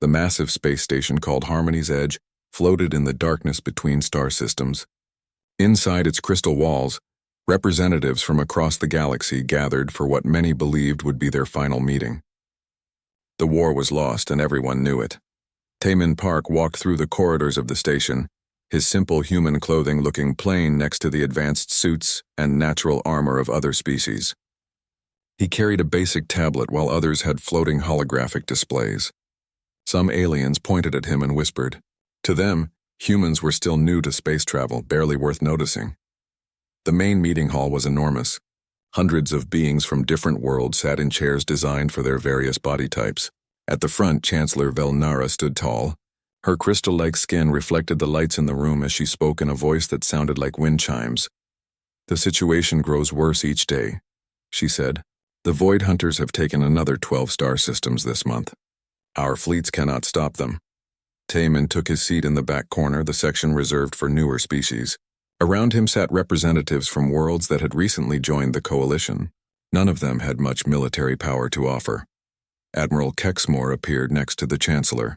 The massive space station called Harmony's Edge floated in the darkness between star systems. Inside its crystal walls, representatives from across the galaxy gathered for what many believed would be their final meeting. The war was lost, and everyone knew it. Taemin Park walked through the corridors of the station, his simple human clothing looking plain next to the advanced suits and natural armor of other species. He carried a basic tablet while others had floating holographic displays. Some aliens pointed at him and whispered. To them, humans were still new to space travel, barely worth noticing. The main meeting hall was enormous. Hundreds of beings from different worlds sat in chairs designed for their various body types. At the front, Chancellor Velnara stood tall. Her crystal-like skin reflected the lights in the room as she spoke in a voice that sounded like wind chimes. The situation grows worse each day, she said. The Void Hunters have taken another 12 star systems this month. Our fleets cannot stop them. Taemin took his seat in the back corner, the section reserved for newer species. Around him sat representatives from worlds that had recently joined the coalition. None of them had much military power to offer. Admiral Kexmore appeared next to the Chancellor.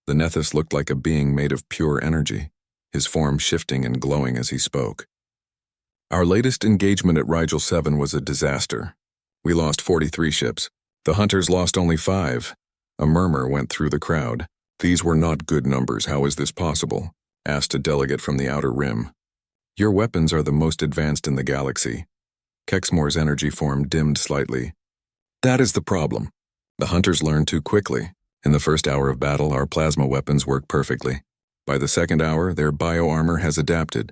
The Nethys looked like a being made of pure energy, his form shifting and glowing as he spoke. Our latest engagement at Rigel 7 was a disaster. We lost 43 ships. The Hunters lost only 5. A murmur went through the crowd. These were not good numbers. How is this possible? Asked a delegate from the Outer Rim. Your weapons are the most advanced in the galaxy. Kexmore's energy form dimmed slightly. That is the problem. The Hunters learned too quickly. In the first hour of battle, our plasma weapons work perfectly. By the second hour, their bioarmor has adapted.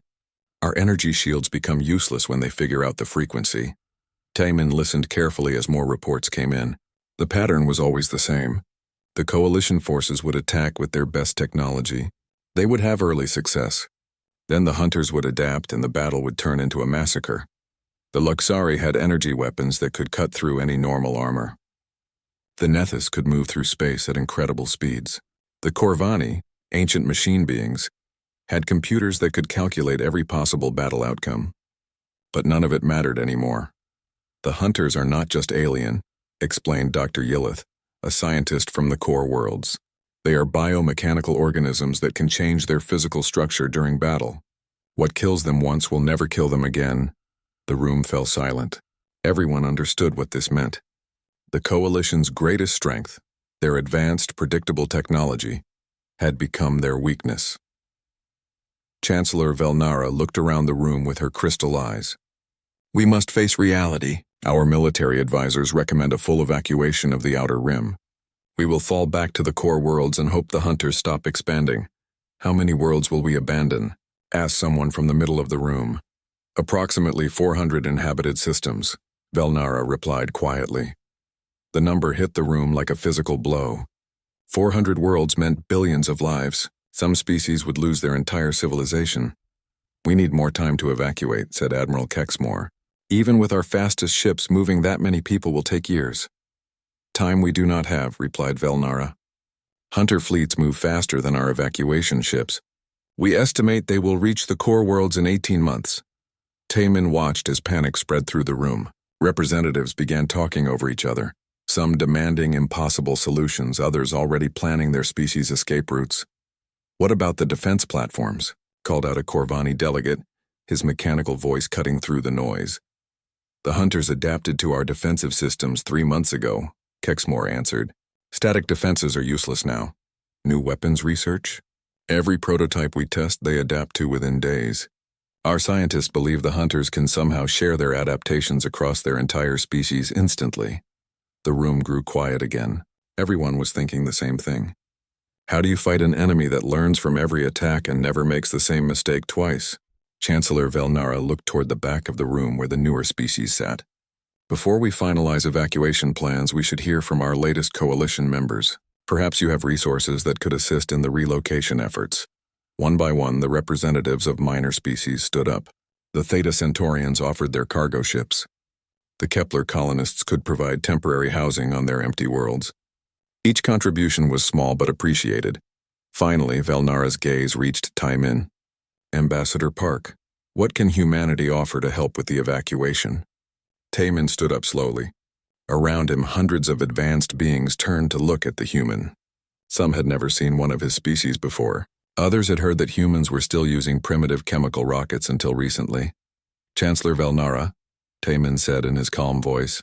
Our energy shields become useless when they figure out the frequency. Taemin listened carefully as more reports came in. The pattern was always the same. The coalition forces would attack with their best technology. They would have early success. Then the Hunters would adapt and the battle would turn into a massacre. The Luxari had energy weapons that could cut through any normal armor. The Nethys could move through space at incredible speeds. The Corvani, ancient machine beings, had computers that could calculate every possible battle outcome. But none of it mattered anymore. The Hunters are not just alien, explained Dr. Yillith, a scientist from the core worlds. They are biomechanical organisms that can change their physical structure during battle. What kills them once will never kill them again. The room fell silent. Everyone understood what this meant. The coalition's greatest strength, their advanced, predictable technology, had become their weakness. Chancellor Velnara looked around the room with her crystal eyes. We must face reality. Our military advisors recommend a full evacuation of the Outer Rim. We will fall back to the core worlds and hope the Hunters stop expanding. How many worlds will we abandon? Asked someone from the middle of the room. Approximately 400 inhabited systems, Velnara replied quietly. The number hit the room like a physical blow. 400 worlds meant billions of lives. Some species would lose their entire civilization. We need more time to evacuate, said Admiral Kexmore. Even with our fastest ships, moving that many people will take years. Time we do not have, replied Velnara. Hunter fleets move faster than our evacuation ships. We estimate they will reach the core worlds in 18 months. Taemin watched as panic spread through the room. Representatives began talking over each other, some demanding impossible solutions, others already planning their species' escape routes. What about the defense platforms? Called out a Corvani delegate, his mechanical voice cutting through the noise. The Hunters adapted to our defensive systems 3 months ago, Kexmore answered. Static defenses are useless now. New weapons research? Every prototype we test, they adapt to within days. Our scientists believe the Hunters can somehow share their adaptations across their entire species instantly. The room grew quiet again. Everyone was thinking the same thing. How do you fight an enemy that learns from every attack and never makes the same mistake twice? Chancellor Velnara looked toward the back of the room where the newer species sat. Before we finalize evacuation plans, we should hear from our latest coalition members. Perhaps you have resources that could assist in the relocation efforts. One by one, the representatives of minor species stood up. The Theta Centaurians offered their cargo ships. The Kepler colonists could provide temporary housing on their empty worlds. Each contribution was small but appreciated. Finally, Velnara's gaze reached Taemin. Ambassador Park, what can humanity offer to help with the evacuation? Taemin stood up slowly. Around him, hundreds of advanced beings turned to look at the human. Some had never seen one of his species before. Others had heard that humans were still using primitive chemical rockets until recently. Chancellor Velnara, Taman said in his calm voice,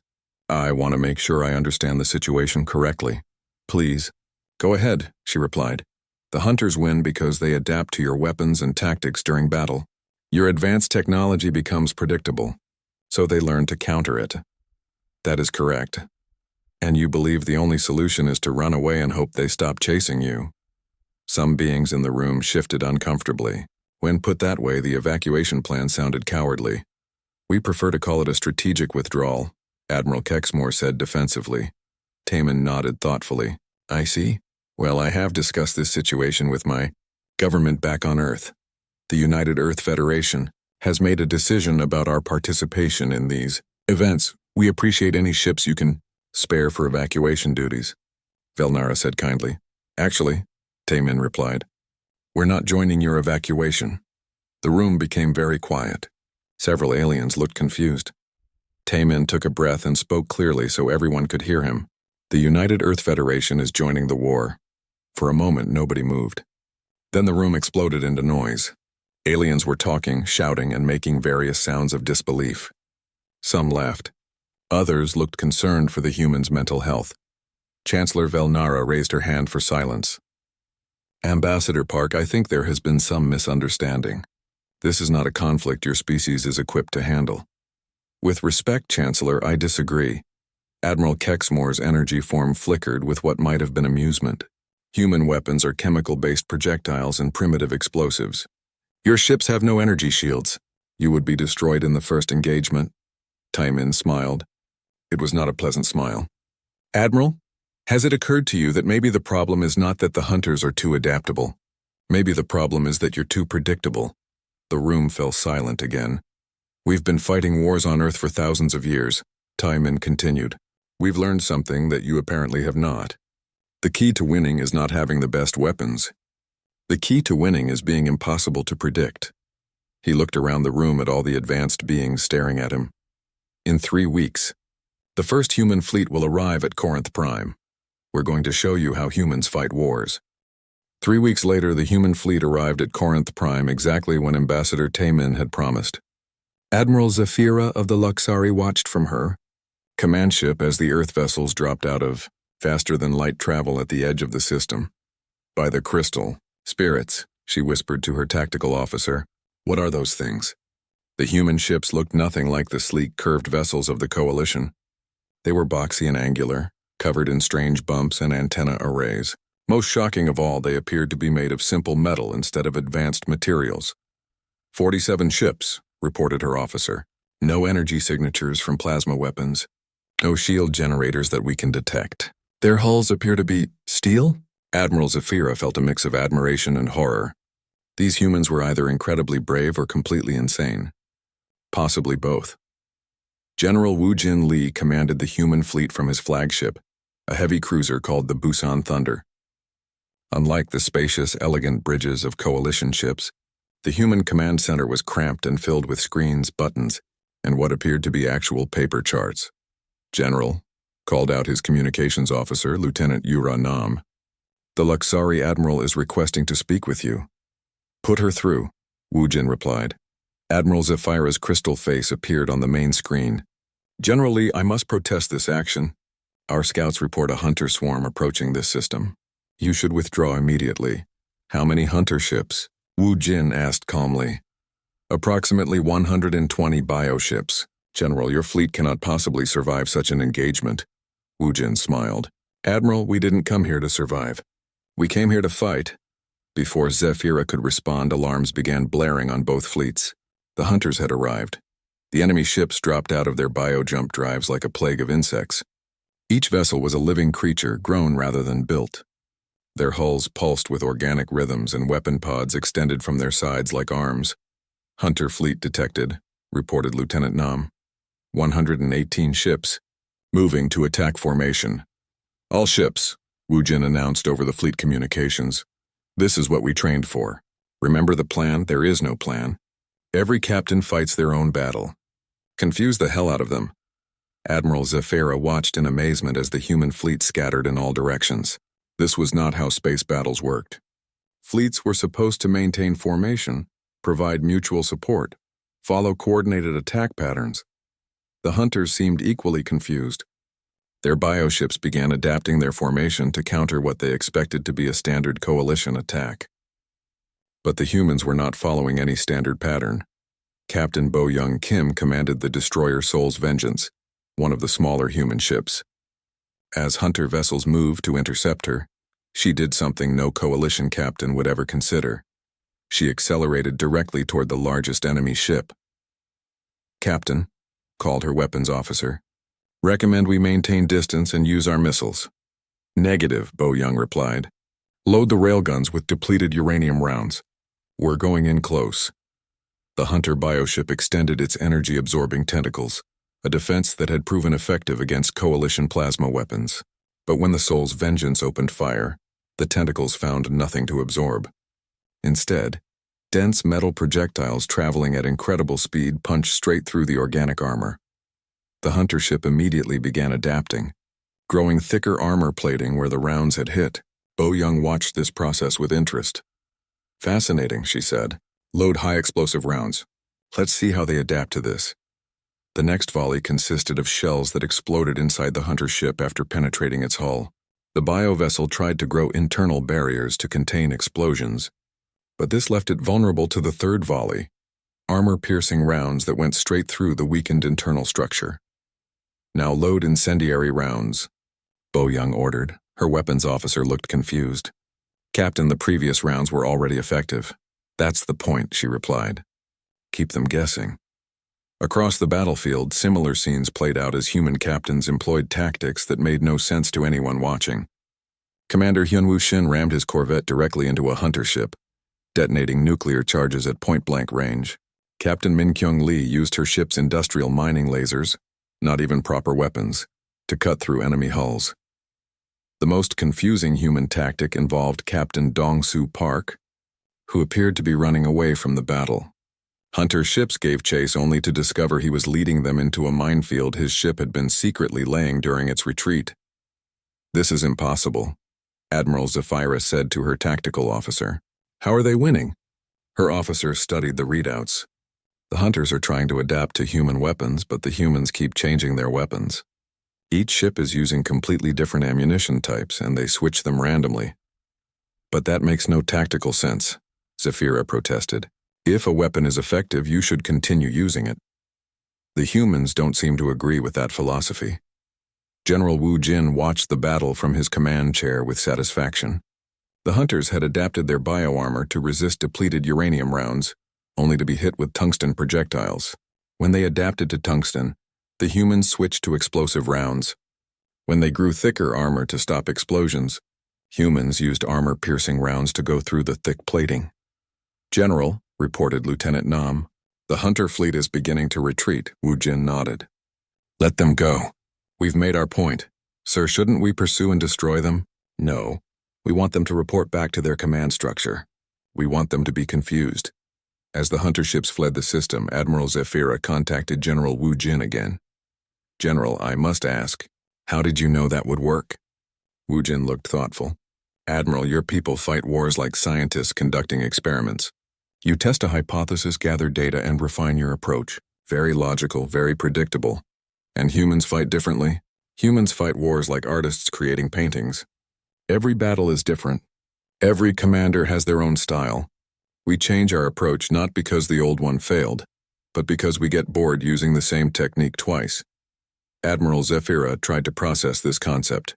"I want to make sure I understand the situation correctly. Please." "Go ahead," she replied. "The hunters win because they adapt to your weapons and tactics during battle. Your advanced technology becomes predictable, so they learn to counter it." "That is correct. And you believe the only solution is to run away and hope they stop chasing you." Some beings in the room shifted uncomfortably. When put that way, the evacuation plan sounded cowardly. "We prefer to call it a strategic withdrawal," Admiral Kexmore said defensively. Taman nodded thoughtfully. "I see. Well, I have discussed this situation with my government back on Earth. The United Earth Federation has made a decision about our participation in these events. We appreciate any ships you can spare for evacuation duties," Velnara said kindly. "Actually," Taman replied, "we're not joining your evacuation." The room became very quiet. Several aliens looked confused. Taman took a breath and spoke clearly so everyone could hear him. "The United Earth Federation is joining the war." For a moment, nobody moved. Then the room exploded into noise. Aliens were talking, shouting, and making various sounds of disbelief. Some laughed. Others looked concerned for the humans' mental health. Chancellor Velnara raised her hand for silence. "Ambassador Park, I think there has been some misunderstanding. This is not a conflict your species is equipped to handle." "With respect, Chancellor, I disagree." Admiral Kexmore's energy form flickered with what might have been amusement. "Human weapons are chemical-based projectiles and primitive explosives. Your ships have no energy shields. You would be destroyed in the first engagement." Taman smiled. It was not a pleasant smile. "Admiral, has it occurred to you that maybe the problem is not that the hunters are too adaptable? Maybe the problem is that you're too predictable?" The room fell silent again. "We've been fighting wars on Earth for thousands of years," Taman continued. "We've learned something that you apparently have not. The key to winning is not having the best weapons. The key to winning is being impossible to predict." He looked around the room at all the advanced beings staring at him. "In 3 weeks, the first human fleet will arrive at Corinth Prime. We're going to show you how humans fight wars." 3 weeks later, the human fleet arrived at Corinth Prime exactly when Ambassador Taman had promised. Admiral Zafira of the Luxari watched from her command ship as the Earth vessels dropped out of faster-than-light travel at the edge of the system. "By the crystal spirits," she whispered to her tactical officer. "What are those things?" The human ships looked nothing like the sleek, curved vessels of the Coalition. They were boxy and angular, covered in strange bumps and antenna arrays. Most shocking of all, they appeared to be made of simple metal instead of advanced materials. 47 ships, reported her officer. No energy signatures from plasma weapons. No shield generators that we can detect. Their hulls appear to be steel? Admiral Zafira felt a mix of admiration and horror. These humans were either incredibly brave or completely insane. Possibly both. General Wu Jin Li commanded the human fleet from his flagship, a heavy cruiser called the Busan Thunder. Unlike the spacious, elegant bridges of coalition ships, the human command center was cramped and filled with screens, buttons, and what appeared to be actual paper charts. "General," called out his communications officer, Lieutenant Yura Nam. "The Luxari Admiral is requesting to speak with you." "Put her through," Wu Jin replied. Admiral Zafira's crystal face appeared on the main screen. "General Lee, I must protest this action. Our scouts report a hunter swarm approaching this system. You should withdraw immediately." "How many hunter ships?" Wu Jin asked calmly. "Approximately 120 bioships. General, your fleet cannot possibly survive such an engagement." Wu Jin smiled. "Admiral, we didn't come here to survive. We came here to fight." Before Zafira could respond, alarms began blaring on both fleets. The hunters had arrived. The enemy ships dropped out of their bio-jump drives like a plague of insects. Each vessel was a living creature, grown rather than built. Their hulls pulsed with organic rhythms and weapon pods extended from their sides like arms. "Hunter fleet detected," reported Lieutenant Nam. 118 ships, moving to attack formation. "All ships," Wu Jin announced over the fleet communications. "This is what we trained for. Remember the plan? There is no plan. Every captain fights their own battle. Confuse the hell out of them." Admiral Zafira watched in amazement as the human fleet scattered in all directions. This was not how space battles worked. Fleets were supposed to maintain formation, provide mutual support, follow coordinated attack patterns. The hunters seemed equally confused. Their bioships began adapting their formation to counter what they expected to be a standard coalition attack. But the humans were not following any standard pattern. Captain Bo Young Kim commanded the destroyer Soul's Vengeance, one of the smaller human ships. As hunter vessels moved to intercept her, she did something no coalition captain would ever consider. She accelerated directly toward the largest enemy ship. "Captain," called her weapons officer, "recommend we maintain distance and use our missiles." "Negative," Bo Young replied. "Load the railguns with depleted uranium rounds. We're going in close." The hunter bioship extended its energy-absorbing tentacles, a defense that had proven effective against coalition plasma weapons. But when the Soul's Vengeance opened fire, the tentacles found nothing to absorb. Instead, dense metal projectiles traveling at incredible speed punched straight through the organic armor. The hunter ship immediately began adapting, growing thicker armor plating where the rounds had hit. Bo Young watched this process with interest. "Fascinating," she said. "Load high-explosive rounds. Let's see how they adapt to this." The next volley consisted of shells that exploded inside the hunter ship after penetrating its hull. The biovessel tried to grow internal barriers to contain explosions, but this left it vulnerable to the third volley, armor-piercing rounds that went straight through the weakened internal structure. "Now load incendiary rounds," Bo Young ordered. Her weapons officer looked confused. "Captain, the previous rounds were already effective." "That's the point," she replied. "Keep them guessing." Across the battlefield, similar scenes played out as human captains employed tactics that made no sense to anyone watching. Commander Hyunwoo Shin rammed his corvette directly into a hunter ship, detonating nuclear charges at point-blank range. Captain Min Kyung Lee used her ship's industrial mining lasers, not even proper weapons, to cut through enemy hulls. The most confusing human tactic involved Captain Dong-Soo Park, who appeared to be running away from the battle. Hunter ships gave chase only to discover he was leading them into a minefield his ship had been secretly laying during its retreat. "This is impossible," Admiral Zafira said to her tactical officer. "How are they winning?" Her officer studied the readouts. "The hunters are trying to adapt to human weapons, but the humans keep changing their weapons. Each ship is using completely different ammunition types, and they switch them randomly." "But that makes no tactical sense," Zafira protested. "If a weapon is effective, you should continue using it." The humans don't seem to agree with that philosophy. General Wu Jin watched the battle from his command chair with satisfaction. The hunters had adapted their bioarmor to resist depleted uranium rounds, only to be hit with tungsten projectiles. When they adapted to tungsten, the humans switched to explosive rounds. When they grew thicker armor to stop explosions, humans used armor-piercing rounds to go through the thick plating. "General," reported Lieutenant Nam, "the hunter fleet is beginning to retreat." Wu Jin nodded. "Let them go. We've made our point. Sir, shouldn't we pursue and destroy them?" "No. We want them to report back to their command structure. We want them to be confused." As the hunter ships fled the system, Admiral Zafira contacted General Wu Jin again. "General, I must ask, how did you know that would work?" Wu Jin looked thoughtful. "Admiral, your people fight wars like scientists conducting experiments. You test a hypothesis, gather data, and refine your approach. Very logical, very predictable. And humans fight differently. Humans fight wars like artists creating paintings. Every battle is different. Every commander has their own style. We change our approach not because the old one failed, but because we get bored using the same technique twice." Admiral Zafira tried to process this concept.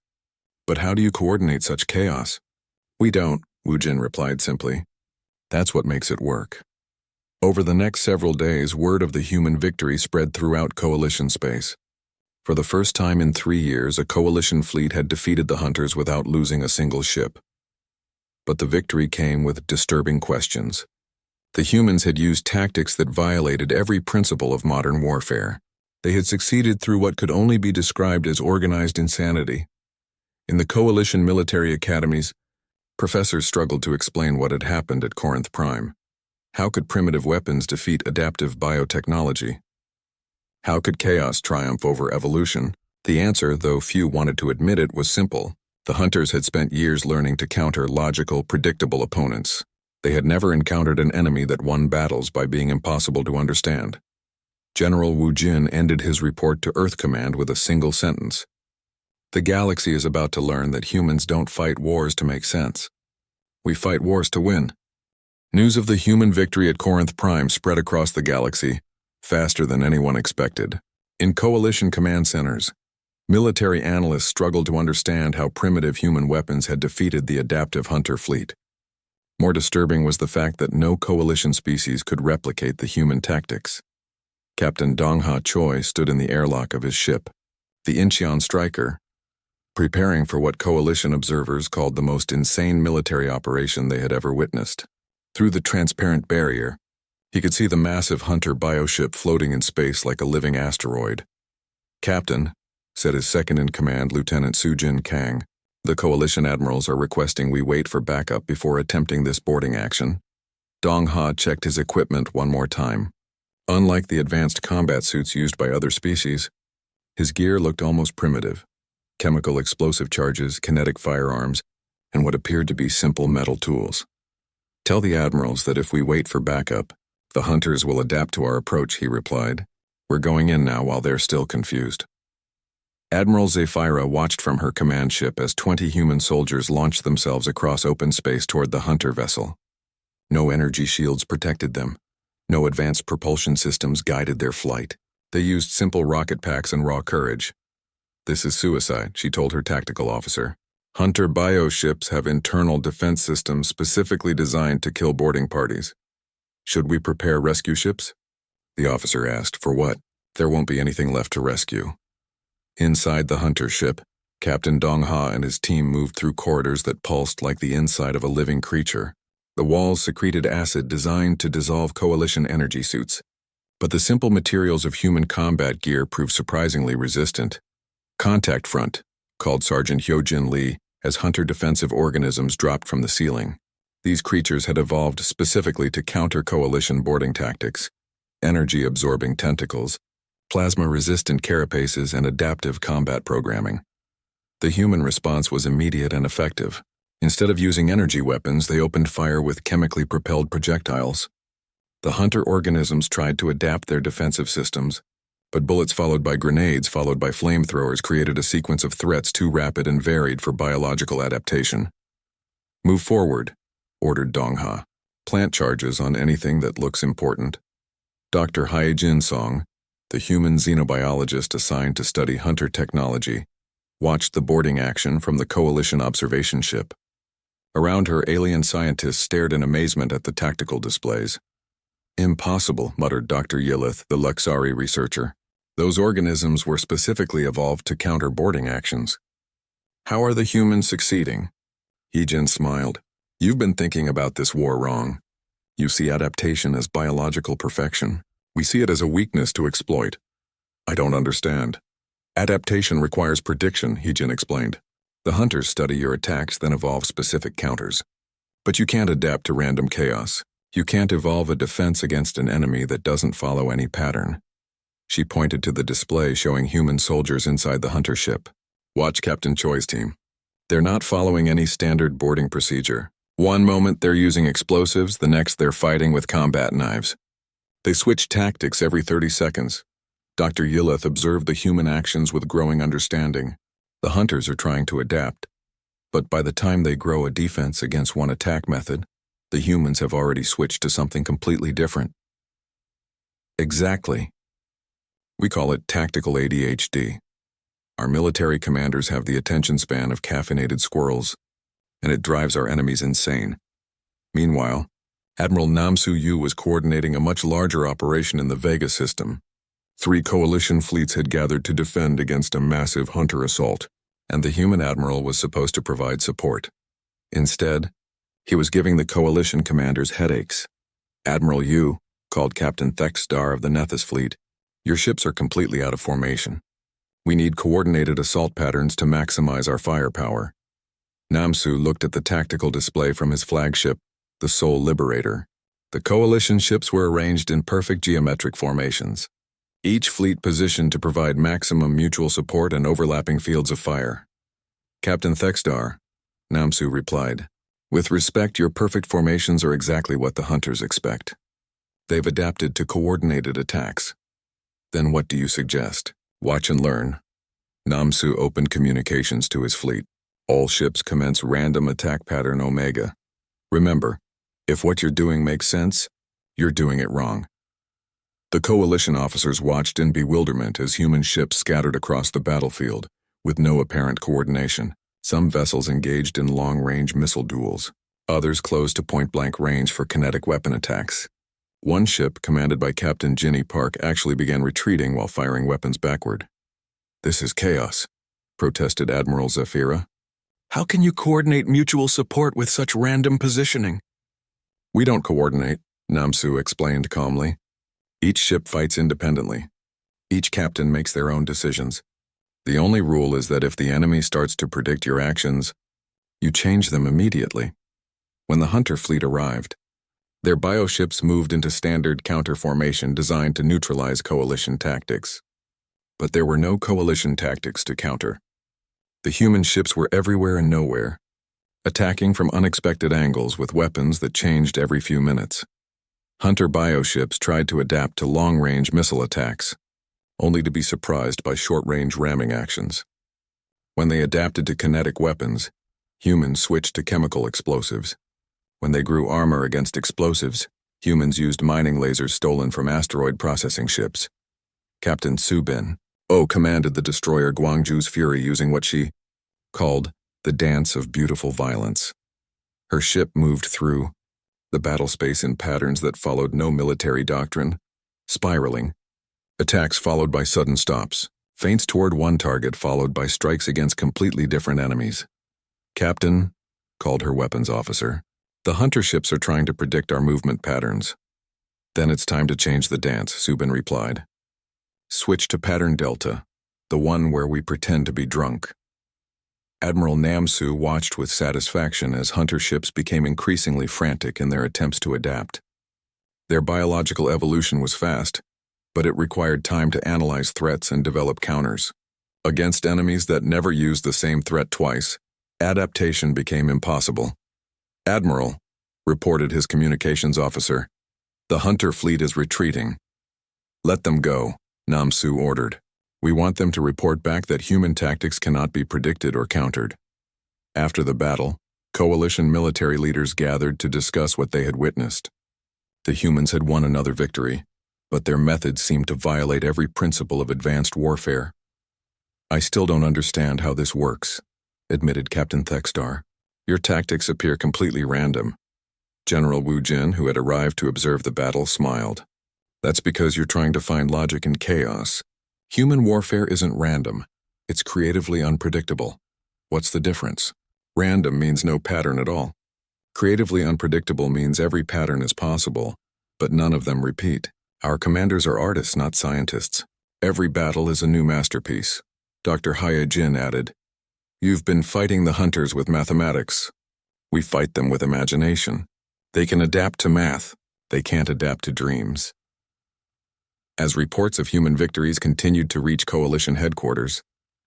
"But how do you coordinate such chaos?" "We don't," Wu Jin replied simply. "That's what makes it work." Over the next several days, word of the human victory spread throughout Coalition space. For the first time in 3 years, a Coalition fleet had defeated the hunters without losing a single ship. But the victory came with disturbing questions. The humans had used tactics that violated every principle of modern warfare. They had succeeded through what could only be described as organized insanity. In the Coalition military academies, professors struggled to explain what had happened at Corinth Prime. How could primitive weapons defeat adaptive biotechnology? How could chaos triumph over evolution? The answer, though few wanted to admit it, was simple. The hunters had spent years learning to counter logical, predictable opponents. They had never encountered an enemy that won battles by being impossible to understand. General Wu Jin ended his report to Earth Command with a single sentence. The galaxy is about to learn that humans don't fight wars to make sense. We fight wars to win. News of the human victory at Corinth Prime spread across the galaxy, faster than anyone expected. In coalition command centers, military analysts struggled to understand how primitive human weapons had defeated the adaptive hunter fleet. More disturbing was the fact that no coalition species could replicate the human tactics. Captain Dongha Choi stood in the airlock of his ship, the Incheon Striker, preparing for what coalition observers called the most insane military operation they had ever witnessed. Through the transparent barrier, he could see the massive hunter bioship floating in space like a living asteroid. "Captain," said his second-in-command, Lieutenant Sujin Kang, "the coalition admirals are requesting we wait for backup before attempting this boarding action." Dong Ha checked his equipment one more time. Unlike the advanced combat suits used by other species, his gear looked almost primitive. Chemical explosive charges, kinetic firearms, and what appeared to be simple metal tools. "Tell the admirals that if we wait for backup, the hunters will adapt to our approach," he replied. "We're going in now while they're still confused." Admiral Zephyra watched from her command ship as 20 human soldiers launched themselves across open space toward the hunter vessel. No energy shields protected them. No advanced propulsion systems guided their flight. They used simple rocket packs and raw courage. "This is suicide," she told her tactical officer. "Hunter bioships have internal defense systems specifically designed to kill boarding parties. Should we prepare rescue ships?" The officer asked. "For what? There won't be anything left to rescue." Inside the hunter ship, Captain Dong Ha and his team moved through corridors that pulsed like the inside of a living creature. The walls secreted acid designed to dissolve coalition energy suits. But the simple materials of human combat gear proved surprisingly resistant. "Contact front," called Sergeant Hyojin Lee as hunter defensive organisms dropped from the ceiling. These creatures had evolved specifically to counter coalition boarding tactics, energy-absorbing tentacles, plasma-resistant carapaces, and adaptive combat programming. The human response was immediate and effective. Instead of using energy weapons, they opened fire with chemically propelled projectiles. The hunter organisms tried to adapt their defensive systems, but bullets followed by grenades followed by flamethrowers created a sequence of threats too rapid and varied for biological adaptation. "Move forward," ordered Dong Ha. "Plant charges on anything that looks important." Dr. Hae-Jin Song, the human xenobiologist assigned to study hunter technology, watched the boarding action from the coalition observation ship. Around her, alien scientists stared in amazement at the tactical displays. "Impossible," muttered Dr. Yilith, the Luxari researcher. "Those organisms were specifically evolved to counter boarding actions." "How are the humans succeeding?" He-Jin smiled. "You've been thinking about this war wrong. You see adaptation as biological perfection. We see it as a weakness to exploit." "I don't understand." "Adaptation requires prediction," He-Jin explained. "The hunters study your attacks, then evolve specific counters. But you can't adapt to random chaos. You can't evolve a defense against an enemy that doesn't follow any pattern." She pointed to the display showing human soldiers inside the hunter ship. "Watch Captain Choi's team. They're not following any standard boarding procedure. One moment they're using explosives, the next they're fighting with combat knives. They switch tactics every 30 seconds. Dr. Yilith observed the human actions with growing understanding. The hunters are trying to adapt. But by the time they grow a defense against one attack method, the humans have already switched to something completely different." "Exactly. We call it tactical ADHD. Our military commanders have the attention span of caffeinated squirrels, and it drives our enemies insane." Meanwhile, Admiral Namsu Yu was coordinating a much larger operation in the Vega system. 3 coalition fleets had gathered to defend against a massive hunter assault, and the human admiral was supposed to provide support. Instead, he was giving the coalition commanders headaches. "Admiral Yu," called Captain Thexstar of the Nethys fleet, "your ships are completely out of formation. We need coordinated assault patterns to maximize our firepower." Namsu looked at the tactical display from his flagship, the Soul Liberator. The coalition ships were arranged in perfect geometric formations, each fleet positioned to provide maximum mutual support and overlapping fields of fire. Captain Thextar, Namsu replied. With respect, your perfect formations are exactly what the hunters expect. They've adapted to coordinated attacks. Then what do you suggest? Watch and learn. Namsu opened communications to his fleet. All ships commence random attack pattern Omega. Remember, if what you're doing makes sense, you're doing it wrong. The coalition officers watched in bewilderment as human ships scattered across the battlefield, with no apparent coordination. Some vessels engaged in long-range missile duels. Others closed to point-blank range for kinetic weapon attacks. One ship, commanded by Captain Ginny Park, actually began retreating while firing weapons backward. This is chaos, protested Admiral Zafira. How can you coordinate mutual support with such random positioning? We don't coordinate, Namsu explained calmly. Each ship fights independently. Each captain makes their own decisions. The only rule is that if the enemy starts to predict your actions, you change them immediately. When the hunter fleet arrived, their bioships moved into standard counter formation designed to neutralize coalition tactics. But there were no coalition tactics to counter. The human ships were everywhere and nowhere, attacking from unexpected angles with weapons that changed every few minutes. Hunter bioships tried to adapt to long-range missile attacks, only to be surprised by short-range ramming actions. When they adapted to kinetic weapons, humans switched to chemical explosives. When they grew armor against explosives, humans used mining lasers stolen from asteroid processing ships. Captain Subin commanded the destroyer Guangzhou's Fury using what she called the dance of beautiful violence. Her ship moved through the battle space in patterns that followed no military doctrine, spiraling. Attacks followed by sudden stops, feints toward one target followed by strikes against completely different enemies. Captain, called her weapons officer, the hunter ships are trying to predict our movement patterns. Then it's time to change the dance, Subin replied. Switch to pattern Delta, the one where we pretend to be drunk. Admiral Namsu watched with satisfaction as hunter ships became increasingly frantic in their attempts to adapt. Their biological evolution was fast, but it required time to analyze threats and develop counters. Against enemies that never used the same threat twice, adaptation became impossible. Admiral, reported his communications officer, the hunter fleet is retreating. Let them go, Namsu ordered. We want them to report back that human tactics cannot be predicted or countered. After the battle, coalition military leaders gathered to discuss what they had witnessed. The humans had won another victory, but their methods seemed to violate every principle of advanced warfare. I still don't understand how this works, admitted Captain Thextar. Your tactics appear completely random. General Wu Jin, who had arrived to observe the battle, smiled. That's because you're trying to find logic in chaos. Human warfare isn't random. It's creatively unpredictable. What's the difference? Random means no pattern at all. Creatively unpredictable means every pattern is possible, but none of them repeat. Our commanders are artists, not scientists. Every battle is a new masterpiece. Dr. Haya Jin added, You've been fighting the hunters with mathematics. We fight them with imagination. They can adapt to math. They can't adapt to dreams. As reports of human victories continued to reach coalition headquarters,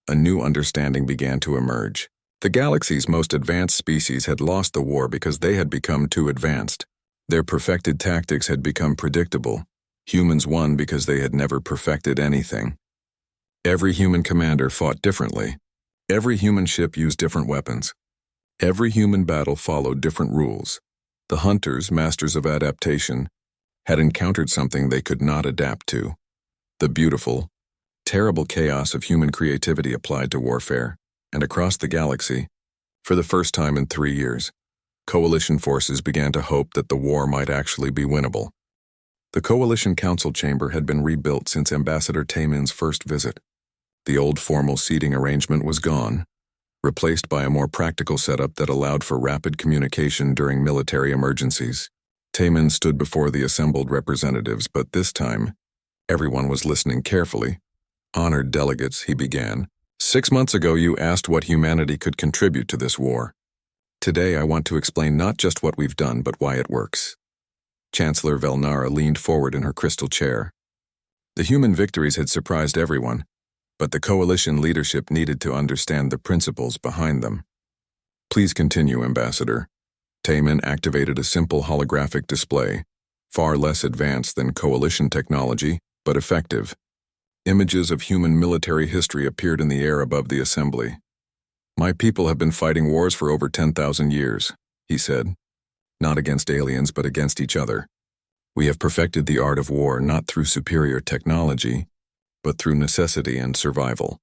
a new understanding began to emerge. The galaxy's most advanced species had lost the war because they had become too advanced. Their perfected tactics had become predictable. Humans won because they had never perfected anything. Every human commander fought differently. Every human ship used different weapons. Every human battle followed different rules. The hunters, masters of adaptation, had encountered something they could not adapt to. The beautiful, terrible chaos of human creativity applied to warfare, and across the galaxy, for the first time in 3 years, coalition forces began to hope that the war might actually be winnable. The Coalition Council Chamber had been rebuilt since Ambassador Taemin's first visit. The old formal seating arrangement was gone, replaced by a more practical setup that allowed for rapid communication during military emergencies. Taemin stood before the assembled representatives, but this time, everyone was listening carefully. Honored delegates, he began. 6 months ago, you asked what humanity could contribute to this war. Today, I want to explain not just what we've done, but why it works. Chancellor Velnara leaned forward in her crystal chair. The human victories had surprised everyone, but the coalition leadership needed to understand the principles behind them. Please continue, Ambassador. Taman activated a simple holographic display, far less advanced than coalition technology, but effective. Images of human military history appeared in the air above the assembly. My people have been fighting wars for over 10,000 years, he said. Not against aliens, but against each other. We have perfected the art of war not through superior technology, but through necessity and survival.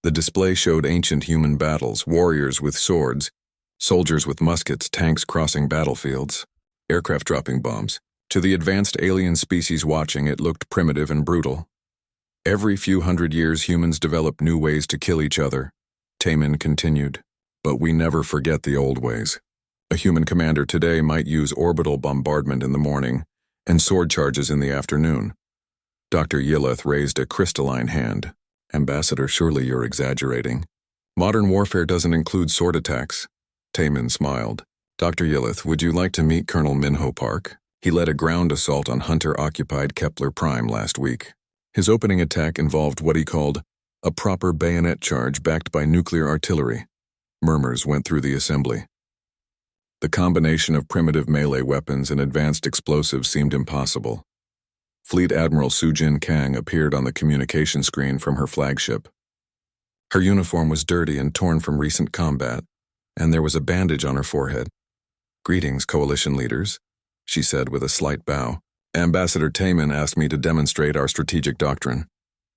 The display showed ancient human battles, warriors with swords, soldiers with muskets, tanks crossing battlefields, aircraft dropping bombs. To the advanced alien species watching, it looked primitive and brutal. Every few hundred years, humans develop new ways to kill each other, Taman continued. But we never forget the old ways. A human commander today might use orbital bombardment in the morning and sword charges in the afternoon. Dr. Yillith raised a crystalline hand. Ambassador, surely you're exaggerating. Modern warfare doesn't include sword attacks. Taman smiled. Dr. Yillith, would you like to meet Colonel Minho Park? He led a ground assault on Hunter-occupied Kepler Prime last week. His opening attack involved what he called a proper bayonet charge backed by nuclear artillery. Murmurs went through the assembly. The combination of primitive melee weapons and advanced explosives seemed impossible. Fleet Admiral Sujin Kang appeared on the communication screen from her flagship. Her uniform was dirty and torn from recent combat, and there was a bandage on her forehead. Greetings, coalition leaders, she said with a slight bow. Ambassador Taman asked me to demonstrate our strategic doctrine.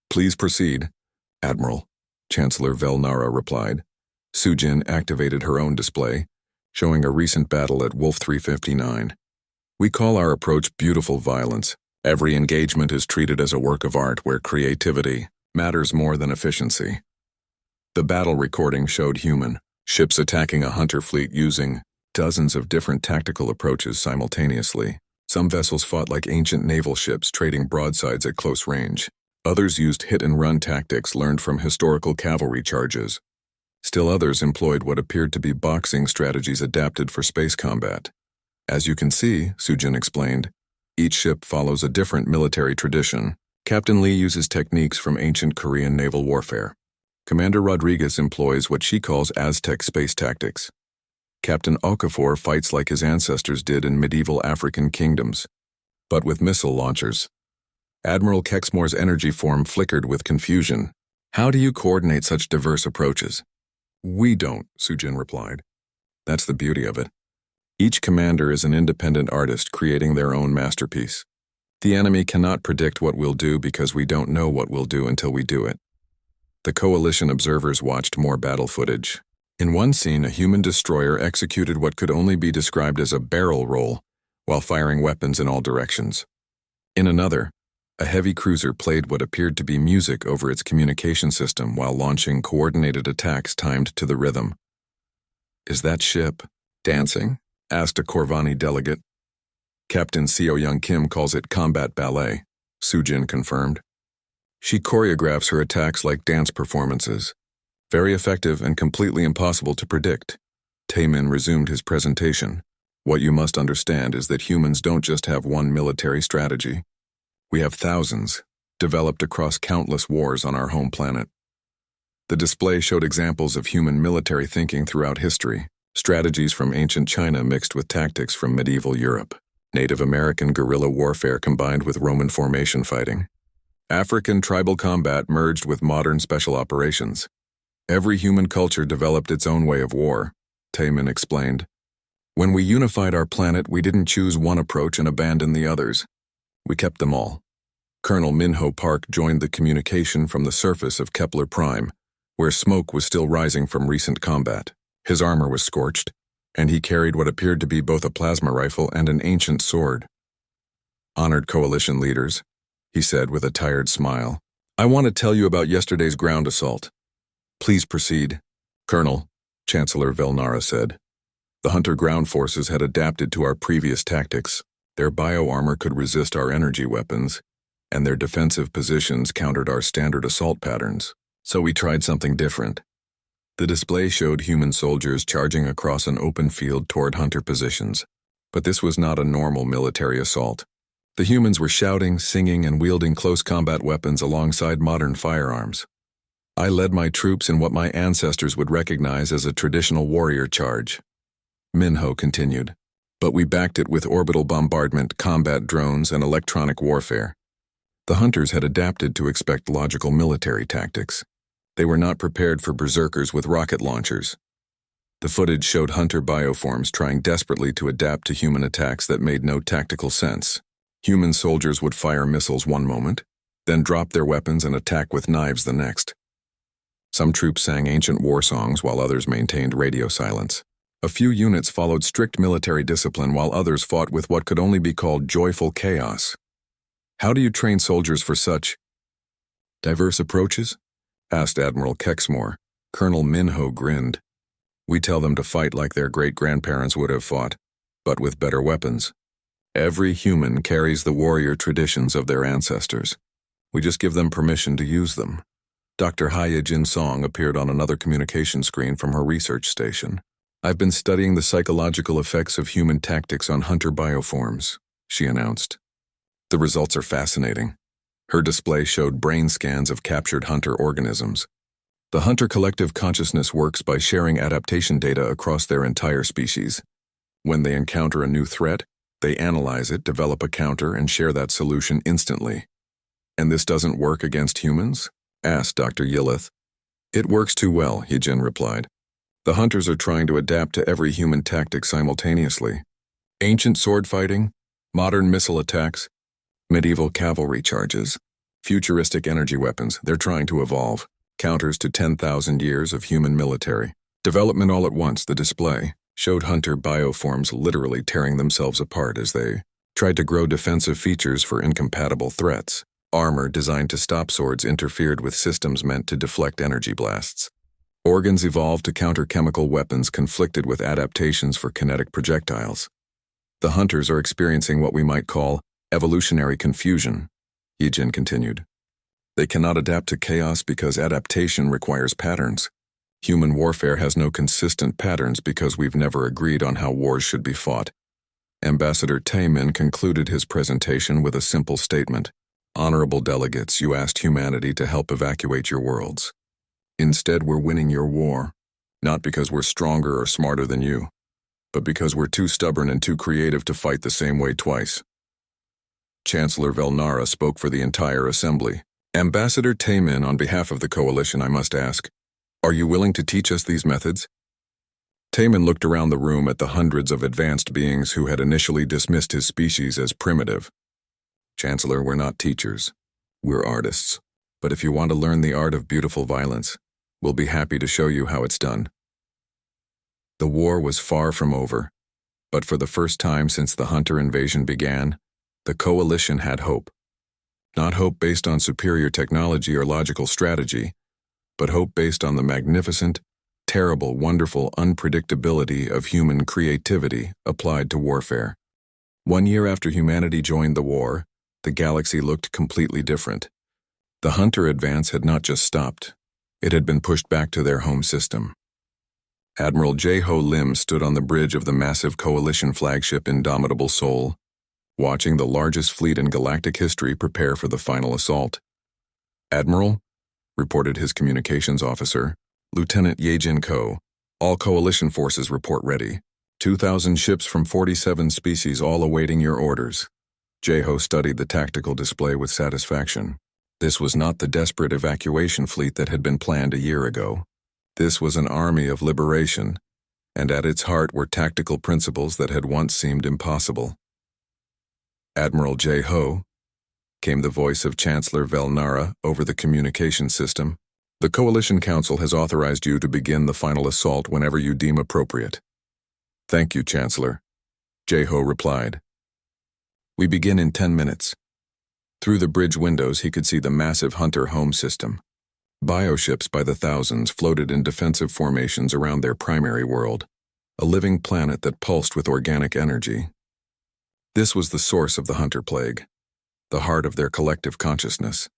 Please proceed, Admiral, Chancellor Velnara replied. Sujin activated her own display, showing a recent battle at Wolf 359. We call our approach beautiful violence. Every engagement is treated as a work of art where creativity matters more than efficiency. The battle recording showed human ships attacking a hunter fleet using dozens of different tactical approaches simultaneously. Some vessels fought like ancient naval ships, trading broadsides at close range. Others used hit-and-run tactics learned from historical cavalry charges. Still others employed what appeared to be boxing strategies adapted for space combat. As you can see, Sujin explained, each ship follows a different military tradition. Captain Lee uses techniques from ancient Korean naval warfare. Commander Rodriguez employs what she calls Aztec space tactics. Captain Okafor fights like his ancestors did in medieval African kingdoms, but with missile launchers. Admiral Kexmore's energy form flickered with confusion. How do you coordinate such diverse approaches? We don't, Sujin replied. That's the beauty of it. Each commander is an independent artist creating their own masterpiece. The enemy cannot predict what we'll do because we don't know what we'll do until we do it. The coalition observers watched more battle footage. In one scene, a human destroyer executed what could only be described as a barrel roll while firing weapons in all directions. In another, a heavy cruiser played what appeared to be music over its communication system while launching coordinated attacks timed to the rhythm. Is that ship dancing? Asked a Corvani delegate. Captain Seo Young Kim calls it combat ballet, Sujin confirmed. She choreographs her attacks like dance performances. Very effective and completely impossible to predict. Taman resumed his presentation. What you must understand is that humans don't just have one military strategy. We have thousands, developed across countless wars on our home planet. The display showed examples of human military thinking throughout history, strategies from ancient China mixed with tactics from medieval Europe, Native American guerrilla warfare combined with Roman formation fighting, African tribal combat merged with modern special operations. Every human culture developed its own way of war, Taman explained. When we unified our planet, we didn't choose one approach and abandon the others. We kept them all. Colonel Minho Park joined the communication from the surface of Kepler Prime, where smoke was still rising from recent combat. His armor was scorched, and he carried what appeared to be both a plasma rifle and an ancient sword. Honored coalition leaders, he said with a tired smile, I want to tell you about yesterday's ground assault. Please proceed, Colonel, Chancellor Velnara said. The Hunter ground forces had adapted to our previous tactics. Their bioarmor could resist our energy weapons, and their defensive positions countered our standard assault patterns. So we tried something different. The display showed human soldiers charging across an open field toward Hunter positions, but this was not a normal military assault. The humans were shouting, singing, and wielding close combat weapons alongside modern firearms. I led my troops in what my ancestors would recognize as a traditional warrior charge. Minho continued. But we backed it with orbital bombardment, combat drones, and electronic warfare. The hunters had adapted to expect logical military tactics. They were not prepared for berserkers with rocket launchers. The footage showed hunter bioforms trying desperately to adapt to human attacks that made no tactical sense. Human soldiers would fire missiles one moment, then drop their weapons and attack with knives the next. Some troops sang ancient war songs while others maintained radio silence. A few units followed strict military discipline while others fought with what could only be called joyful chaos. How do you train soldiers for such diverse approaches? Asked Admiral Kexmore. Colonel Minho grinned. We tell them to fight like their great-grandparents would have fought, but with better weapons. Every human carries the warrior traditions of their ancestors. We just give them permission to use them. Dr. Haya Jin Song appeared on another communication screen from her research station. I've been studying the psychological effects of human tactics on hunter bioforms, she announced. The results are fascinating. Her display showed brain scans of captured hunter organisms. The hunter collective consciousness works by sharing adaptation data across their entire species. When they encounter a new threat, they analyze it, develop a counter, and share that solution instantly. And this doesn't work against humans? Asked Dr. Yillith. It works too well, Yijin replied. The hunters are trying to adapt to every human tactic simultaneously. Ancient sword fighting, modern missile attacks, medieval cavalry charges, futuristic energy weapons, they're trying to evolve. Counters to 10,000 years of human military. Development all at once, the display showed hunter bioforms literally tearing themselves apart as they tried to grow defensive features for incompatible threats. Armor designed to stop swords interfered with systems meant to deflect energy blasts. Organs evolved to counter chemical weapons conflicted with adaptations for kinetic projectiles. The hunters are experiencing what we might call evolutionary confusion, Yijin continued. They cannot adapt to chaos because adaptation requires patterns. Human warfare has no consistent patterns because we've never agreed on how wars should be fought. Ambassador Taemin concluded his presentation with a simple statement. Honorable delegates, you asked humanity to help evacuate your worlds. Instead, we're winning your war, not because we're stronger or smarter than you, but because we're too stubborn and too creative to fight the same way twice. Chancellor Velnara spoke for the entire assembly. Ambassador Taemin, on behalf of the coalition, I must ask, are you willing to teach us these methods? Taemin looked around the room at the hundreds of advanced beings who had initially dismissed his species as primitive. Chancellor, we're not teachers. We're artists. But if you want to learn the art of beautiful violence, we'll be happy to show you how it's done. The war was far from over, but for the first time since the hunter invasion began, the coalition had hope. Not hope based on superior technology or logical strategy, but hope based on the magnificent, terrible, wonderful unpredictability of human creativity applied to warfare. 1 year after humanity joined the war, the galaxy looked completely different. The hunter advance had not just stopped. It had been pushed back to their home system. Admiral J-Ho Lim stood on the bridge of the massive coalition flagship Indomitable Soul, watching the largest fleet in galactic history prepare for the final assault. Admiral, reported his communications officer, Lieutenant Yejin Ko, all coalition forces report ready. 2,000 ships from 47 species all awaiting your orders. J-Ho studied the tactical display with satisfaction. This was not the desperate evacuation fleet that had been planned a year ago. This was an army of liberation, and at its heart were tactical principles that had once seemed impossible. Admiral J-Ho, came the voice of Chancellor Velnara over the communication system. The Coalition Council has authorized you to begin the final assault whenever you deem appropriate. Thank you, Chancellor, J-Ho replied. We begin in 10 minutes. Through the bridge windows he could see the massive hunter home system. Bioships by the thousands floated in defensive formations around their primary world, a living planet that pulsed with organic energy. This was the source of the hunter plague, the heart of their collective consciousness.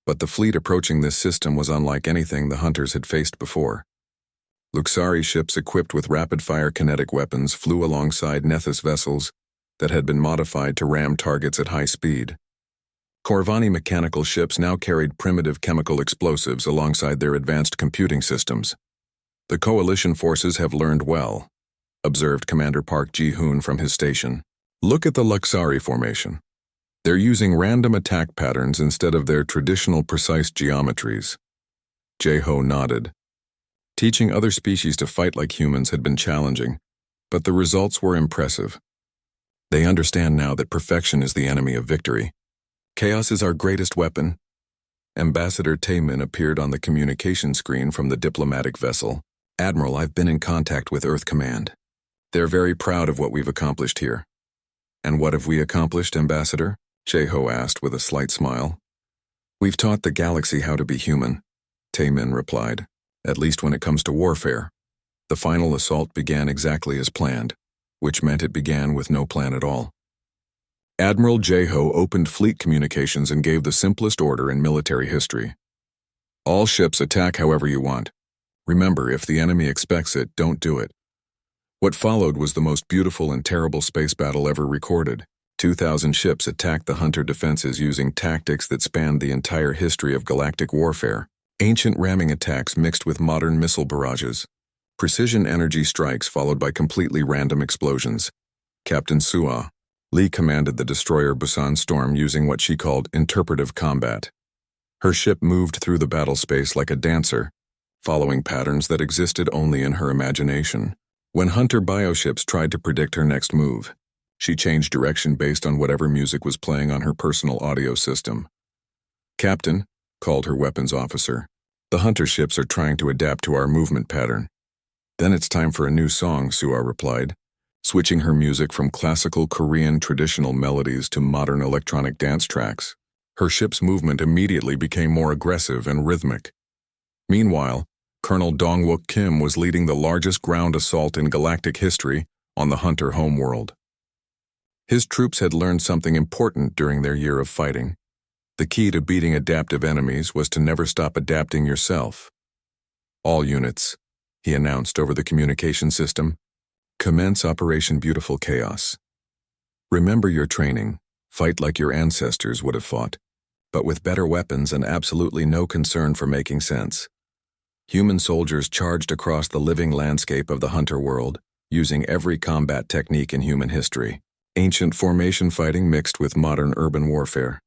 But the fleet approaching this system was unlike anything the hunters had faced before. Luxari ships equipped with rapid-fire kinetic weapons flew alongside Nethys vessels that had been modified to ram targets at high speed. Corvani mechanical ships now carried primitive chemical explosives alongside their advanced computing systems. The coalition forces have learned well, observed Commander Park Ji-hoon from his station. Look at the Luxari formation. They're using random attack patterns instead of their traditional precise geometries. Jae-ho nodded. Teaching other species to fight like humans had been challenging, but the results were impressive. They understand now that perfection is the enemy of victory. Chaos is our greatest weapon. Ambassador Taemin appeared on the communication screen from the diplomatic vessel. Admiral, I've been in contact with Earth Command. They're very proud of what we've accomplished here. And what have we accomplished, Ambassador? Jae-ho asked with a slight smile. We've taught the galaxy how to be human, Taemin replied, at least when it comes to warfare. The final assault began exactly as planned, which meant it began with no plan at all. Admiral Jae-ho opened fleet communications and gave the simplest order in military history. All ships attack however you want. Remember, if the enemy expects it, don't do it. What followed was the most beautiful and terrible space battle ever recorded. 2,000 ships attacked the Hunter defenses using tactics that spanned the entire history of galactic warfare. Ancient ramming attacks mixed with modern missile barrages. Precision energy strikes followed by completely random explosions. Captain Sua Lee commanded the destroyer Busan Storm using what she called interpretive combat. Her ship moved through the battle space like a dancer, following patterns that existed only in her imagination. When Hunter bioships tried to predict her next move, she changed direction based on whatever music was playing on her personal audio system. Captain, called her weapons officer, the Hunter ships are trying to adapt to our movement pattern. Then it's time for a new song, Sua replied, switching her music from classical Korean traditional melodies to modern electronic dance tracks. Her ship's movement immediately became more aggressive and rhythmic. Meanwhile, Colonel Dong-wook Kim was leading the largest ground assault in galactic history on the Hunter homeworld. His troops had learned something important during their year of fighting. The key to beating adaptive enemies was to never stop adapting yourself. All units, he announced over the communication system, commence Operation Beautiful Chaos. Remember your training, fight like your ancestors would have fought, but with better weapons and absolutely no concern for making sense. Human soldiers charged across the living landscape of the Hunter world, using every combat technique in human history. Ancient formation fighting mixed with modern urban warfare.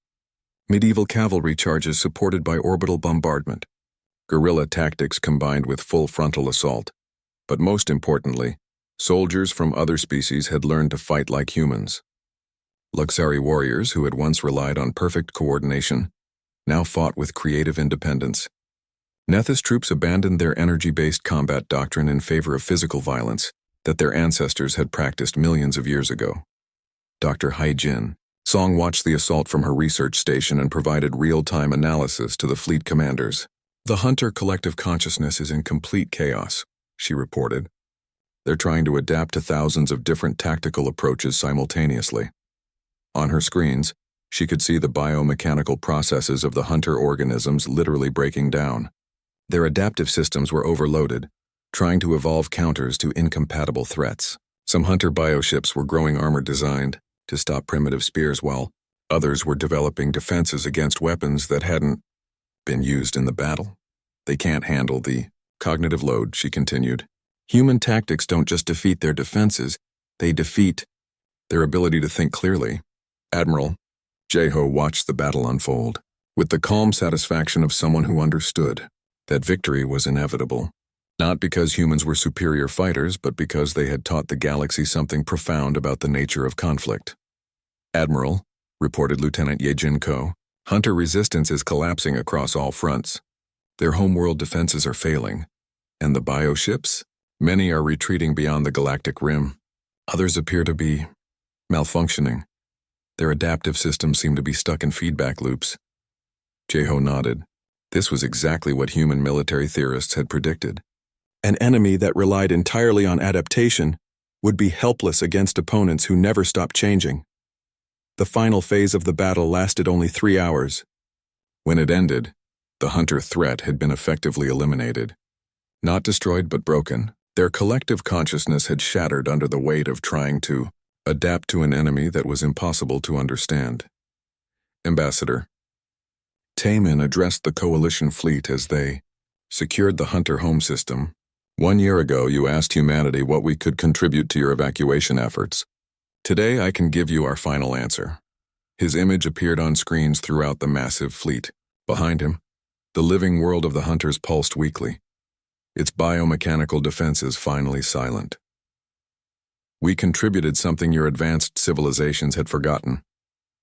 Medieval cavalry charges supported by orbital bombardment. Guerrilla tactics combined with full frontal assault. But most importantly, soldiers from other species had learned to fight like humans. Luxari warriors who had once relied on perfect coordination now fought with creative independence. Nethys troops abandoned their energy-based combat doctrine in favor of physical violence that their ancestors had practiced millions of years ago. Dr. Hai-jin Song watched the assault from her research station and provided real-time analysis to the fleet commanders. The Hunter collective consciousness is in complete chaos, she reported. They're trying to adapt to thousands of different tactical approaches simultaneously. On her screens, she could see the biomechanical processes of the Hunter organisms literally breaking down. Their adaptive systems were overloaded, trying to evolve counters to incompatible threats. Some Hunter bioships were growing armor designed to stop primitive spears while others were developing defenses against weapons that hadn't been used in the battle. They can't handle the cognitive load, she continued. Human tactics don't just defeat their defenses, they defeat their ability to think clearly. Admiral, Jae-ho watched the battle unfold with the calm satisfaction of someone who understood that victory was inevitable. Not because humans were superior fighters, but because they had taught the galaxy something profound about the nature of conflict. Admiral, reported Lieutenant Ye Jin-ko, Hunter resistance is collapsing across all fronts. Their homeworld defenses are failing. And the bioships? Many are retreating beyond the galactic rim. Others appear to be malfunctioning. Their adaptive systems seem to be stuck in feedback loops. Jae-ho nodded. This was exactly what human military theorists had predicted. An enemy that relied entirely on adaptation would be helpless against opponents who never stopped changing. The final phase of the battle lasted only 3 hours. When it ended, the Hunter threat had been effectively eliminated. Not destroyed but broken, their collective consciousness had shattered under the weight of trying to adapt to an enemy that was impossible to understand. Ambassador. Taemin addressed the Coalition fleet as they secured the Hunter home system. 1 year ago, you asked humanity what we could contribute to your evacuation efforts. Today, I can give you our final answer. His image appeared on screens throughout the massive fleet. Behind him, the living world of the Hunters pulsed weakly, its biomechanical defenses finally silent. We contributed something your advanced civilizations had forgotten.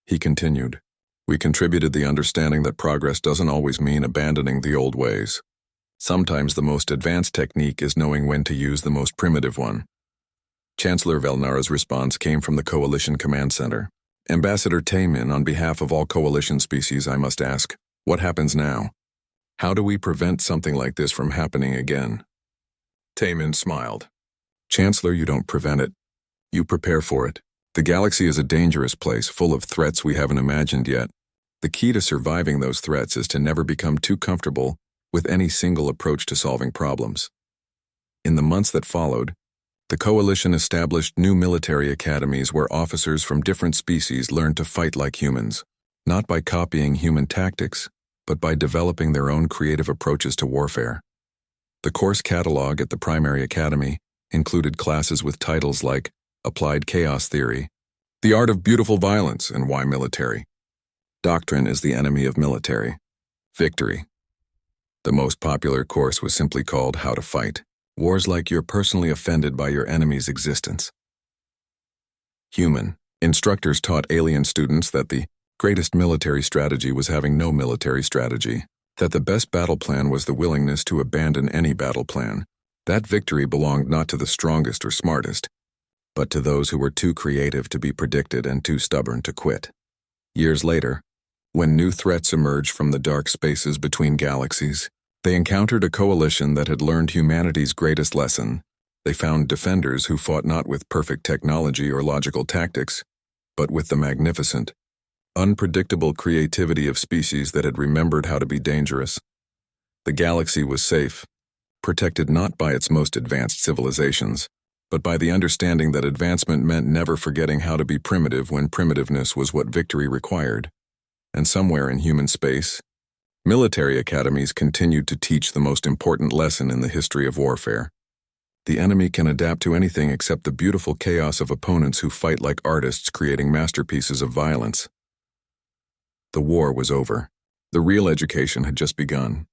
He continued. We contributed the understanding that progress doesn't always mean abandoning the old ways. Sometimes the most advanced technique is knowing when to use the most primitive one. Chancellor Velnara's response came from the Coalition Command Center. Ambassador Taemin, on behalf of all Coalition species, I must ask, what happens now? How do we prevent something like this from happening again? Taemin smiled. Chancellor, you don't prevent it. You prepare for it. The galaxy is a dangerous place, full of threats we haven't imagined yet. The key to surviving those threats is to never become too comfortable with any single approach to solving problems. In the months that followed, the Coalition established new military academies where officers from different species learned to fight like humans, not by copying human tactics, but by developing their own creative approaches to warfare. The course catalog at the primary academy included classes with titles like Applied Chaos Theory, The Art of Beautiful Violence and Why Military, Doctrine is the Enemy of Military, Victory. The most popular course was simply called How to Fight. Wars like you're personally offended by your enemy's existence. Human. Instructors taught alien students that the greatest military strategy was having no military strategy, that the best battle plan was the willingness to abandon any battle plan. That victory belonged not to the strongest or smartest, but to those who were too creative to be predicted and too stubborn to quit. Years later, when new threats emerged from the dark spaces between galaxies, they encountered a coalition that had learned humanity's greatest lesson. They found defenders who fought not with perfect technology or logical tactics, but with the magnificent, unpredictable creativity of species that had remembered how to be dangerous. The galaxy was safe, protected not by its most advanced civilizations, but by the understanding that advancement meant never forgetting how to be primitive when primitiveness was what victory required. And somewhere in human space, military academies continued to teach the most important lesson in the history of warfare. The enemy can adapt to anything except the beautiful chaos of opponents who fight like artists creating masterpieces of violence. The war was over. The real education had just begun.